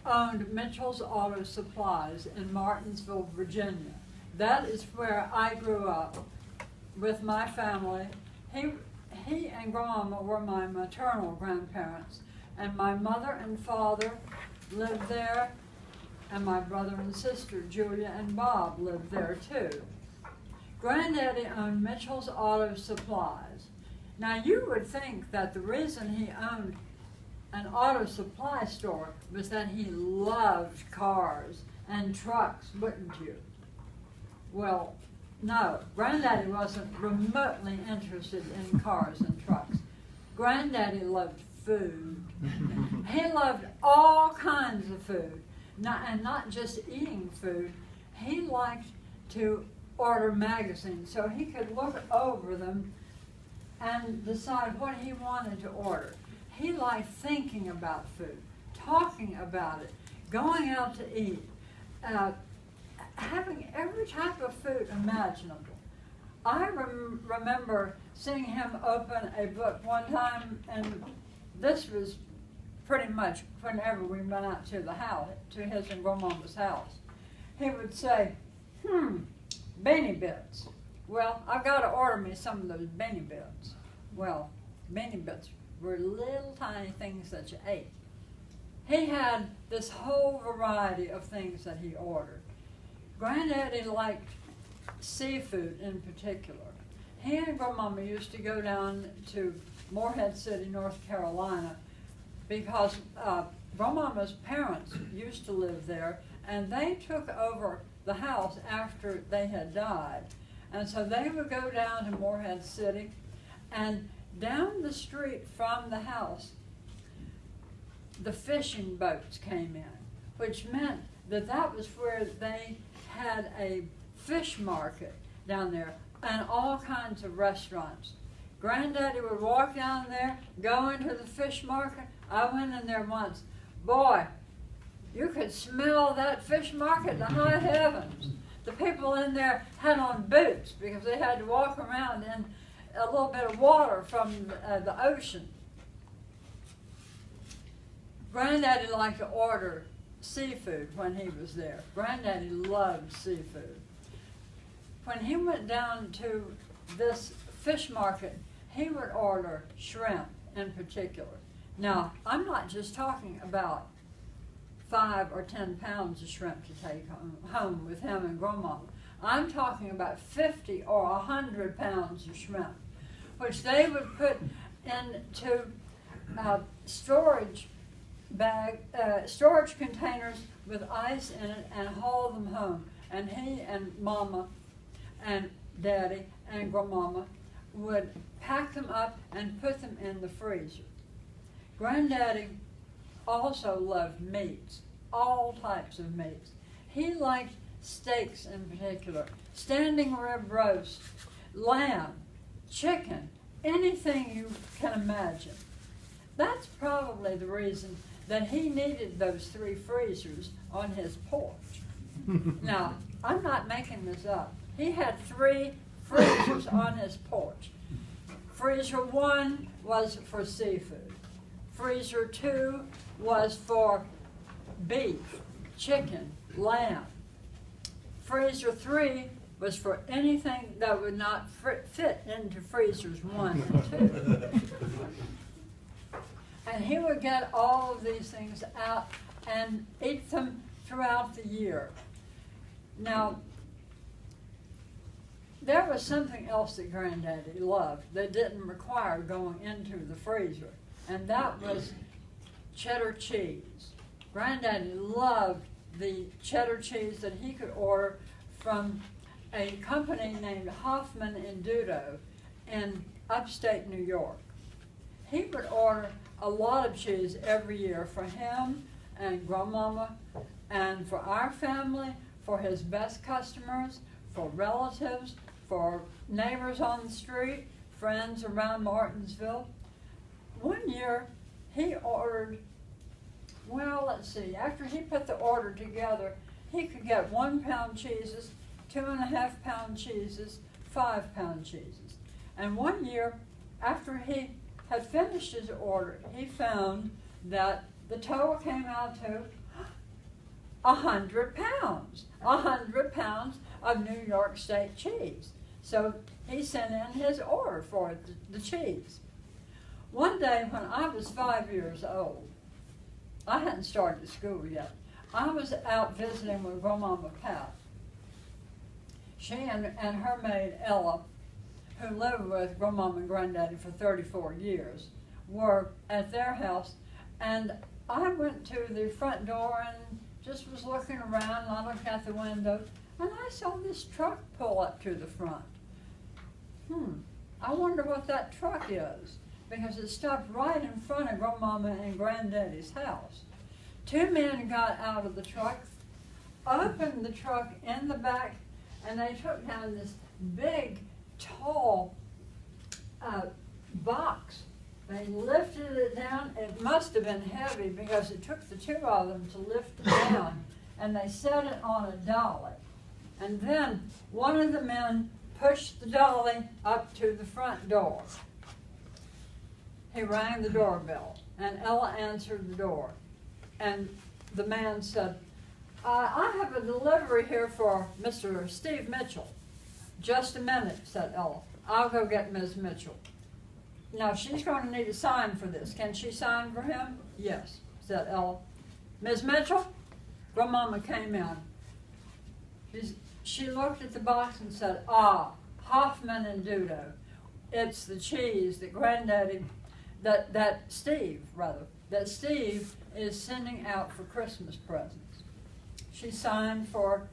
owned Mitchell's Auto Supplies in Martinsville, Virginia. That is where I grew up with my family. He and Grandma were my maternal grandparents, and my mother and father lived there, and my brother and sister, Julia and Bob, lived there too. Granddaddy owned Mitchell's Auto Supplies. Now you would think that the reason he owned an auto supply store was that he loved cars and trucks, wouldn't you? Well, no, Granddaddy wasn't remotely interested in cars and trucks. Granddaddy loved food. He loved all kinds of food, and not just eating food. He liked to order magazines so he could look over them and decide what he wanted to order. He liked thinking about food, talking about it, going out to eat, having every type of food imaginable. I remember seeing him open a book one time, and this was pretty much whenever we went out to the house, to his and Grandmama's house. He would say, beanie bits. Well, I've got to order me some of those beanie bits. Well, beanie bits were little tiny things that you ate. He had this whole variety of things that he ordered. Granddaddy liked seafood in particular. He and Grandmama used to go down to Morehead City, North Carolina, because Grandmama's parents used to live there, and they took over the house after they had died. And so they would go down to Morehead City, and down the street from the house, the fishing boats came in, which meant that that was where they had a fish market down there and all kinds of restaurants. Granddaddy would walk down there, go into the fish market. I went in there once. Boy, you could smell that fish market to high heavens. The people in there had on boots because they had to walk around in a little bit of water from the ocean. Granddaddy liked to order seafood when he was there. Granddaddy loved seafood. When he went down to this fish market, he would order shrimp in particular. Now, I'm not just talking about 5 or 10 pounds of shrimp to take home with him and Grandma. I'm talking about 50 or 100 pounds of shrimp, which they would put into storage containers with ice in it and haul them home. And he and Mama and Daddy and Grandmama would pack them up and put them in the freezer. Granddaddy also loved meats, all types of meats. He liked steaks in particular, standing rib roast, lamb, chicken, anything you can imagine. That's probably the reason that he needed those 3 freezers on his porch. Now, I'm not making this up. He had 3 freezers on his porch. Freezer 1 was for seafood. Freezer 2 was for beef, chicken, lamb. Freezer 3 was for anything that would not fit into freezers 1 and 2. And he would get all of these things out and eat them throughout the year. Now, there was something else that Granddaddy loved that didn't require going into the freezer, and that was cheddar cheese. Granddaddy loved the cheddar cheese that he could order from a company named Hoffman and Dudo in upstate New York. He would order a lot of cheese every year for him and Grandmama and for our family, for his best customers, for relatives, for neighbors on the street, friends around Martinsville. One year he ordered, well, let's see, after he put the order together, he could get 1 pound cheeses, 2.5 pound cheeses, 5 pound cheeses. And one year, after he had finished his order, he found that the total came out to 100 pounds. 100 pounds of New York State cheese. So he sent in his order for the cheese. One day when I was 5 years old, I hadn't started school yet. I was out visiting with Grandmama Pat. She and her maid Ella, who lived with Grandmama and Granddaddy for 34 years, were at their house, and I went to the front door and just was looking around, and I looked out the window, and I saw this truck pull up to the front. I wonder what that truck is, because it stopped right in front of Grandmama and Granddaddy's house. Two men got out of the truck, opened the truck in the back, and they took down this big, tall box. They lifted it down. It must have been heavy because it took the two of them to lift it down, and they set it on a dolly. And then one of the men pushed the dolly up to the front door. He rang the doorbell, and Ella answered the door. And the man said, I have a delivery here for Mr. Steve Mitchell. Just a minute, said Ella. I'll go get Ms. Mitchell. Now, she's going to need a sign for this. Can she sign for him? Yes, said Ella. Ms. Mitchell? Grandmama came in. She looked at the box and said, Hoffman and Dudo. It's the cheese that Granddaddy, that Steve is sending out for Christmas presents. She signed for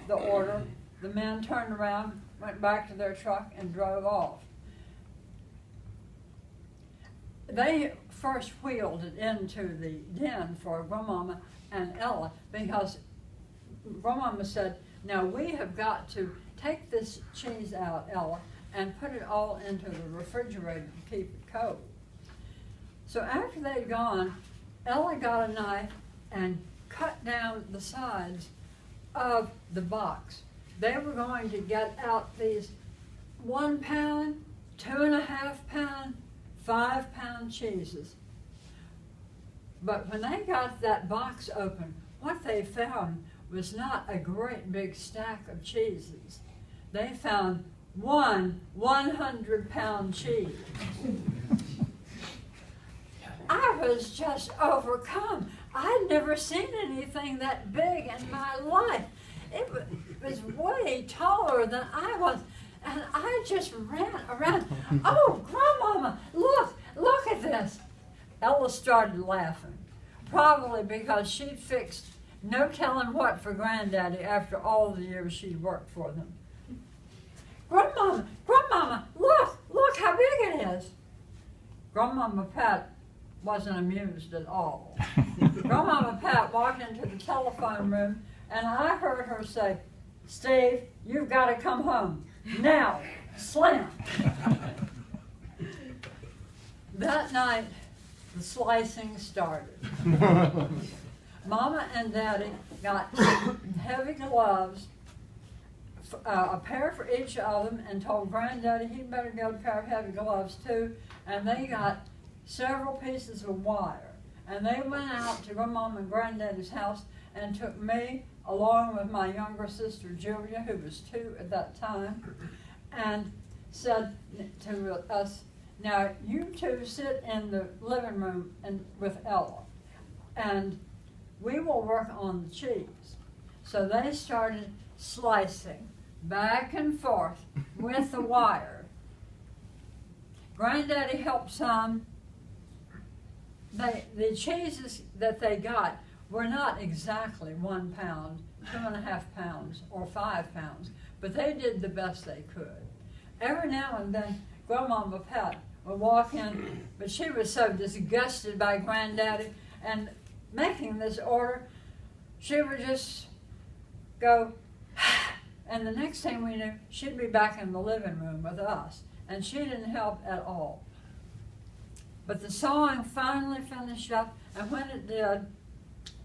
the order. The men turned around, went back to their truck, and drove off. They first wheeled it into the den for Grandmama and Ella because Grandmama said, now we have got to take this cheese out, Ella, and put it all into the refrigerator to keep it cold. So after they'd gone, Ella got a knife and cut down the sides of the box. They were going to get out these 1 pound, 2.5 pound, 5 pound cheeses. But when they got that box open, what they found was not a great big stack of cheeses. They found one 100-pound cheese. I was just overcome. I'd never seen anything that big in my life. It was way taller than I was. And I just ran around. Oh, Grandmama, look at this. Ella started laughing, probably because she'd fixed no telling what for Granddaddy after all the years she'd worked for them. Grandmama, look how big it is. Grandmama Pat wasn't amused at all. Grandmama Pat walked into the telephone room, and I heard her say, Steve, you've got to come home. Now, slam. That night, the slicing started. Mama and Daddy got heavy gloves, a pair for each of them, and told Granddaddy he'd better get a pair of heavy gloves too, and they got several pieces of wire. And they went out to Grandmama and Granddaddy's house and took me, along with my younger sister Julia, who was 2 at that time, and said to us, now you two sit in the living room with Ella, and we will work on the cheese. So they started slicing back and forth with the wire. Granddaddy helped some. The cheeses that they got were not exactly 1 pound, 2.5 pounds, or 5 pounds, but they did the best they could. Every now and then, Grandmama Pat would walk in, but she was so disgusted by Granddaddy and making this order, she would just go, and the next thing we knew, she'd be back in the living room with us, and she didn't help at all. But the sawing finally finished up, and when it did,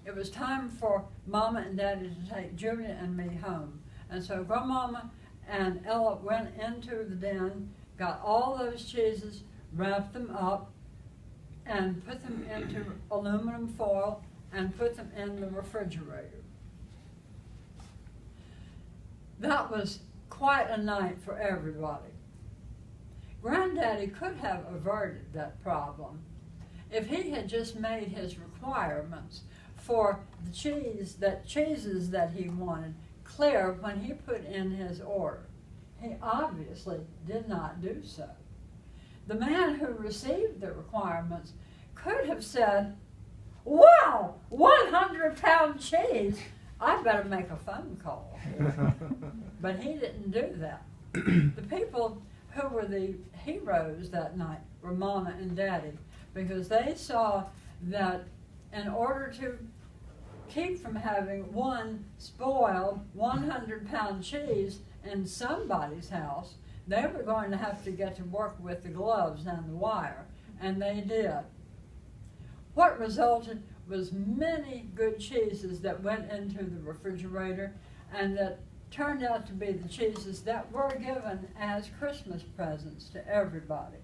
it was time for Mama and Daddy to take Julia and me home. And so Grandmama and Ella went into the den, got all those cheeses, wrapped them up, and put them into aluminum foil, and put them in the refrigerator. That was quite a night for everybody. Granddaddy could have averted that problem if he had just made his requirements for the cheeses that he wanted clear when he put in his order. He obviously did not do so. The man who received the requirements could have said, "Wow, 100-pound cheese! I better make a phone call." But he didn't do that. The people who were the heroes that night were Mama and Daddy, because they saw that in order to keep from having one spoiled 100-pound cheese in somebody's house, they were going to have to get to work with the gloves and the wire, and they did. What resulted was many good cheeses that went into the refrigerator and that turned out to be the cheeses that were given as Christmas presents to everybody.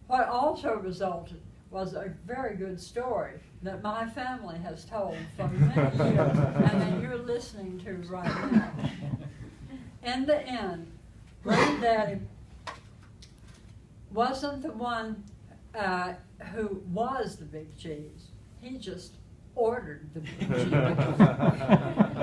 What also resulted was a very good story that my family has told for many years and that you're listening to right now. In the end, Granddaddy wasn't the one who was the big cheese. He just ordered the big cheese.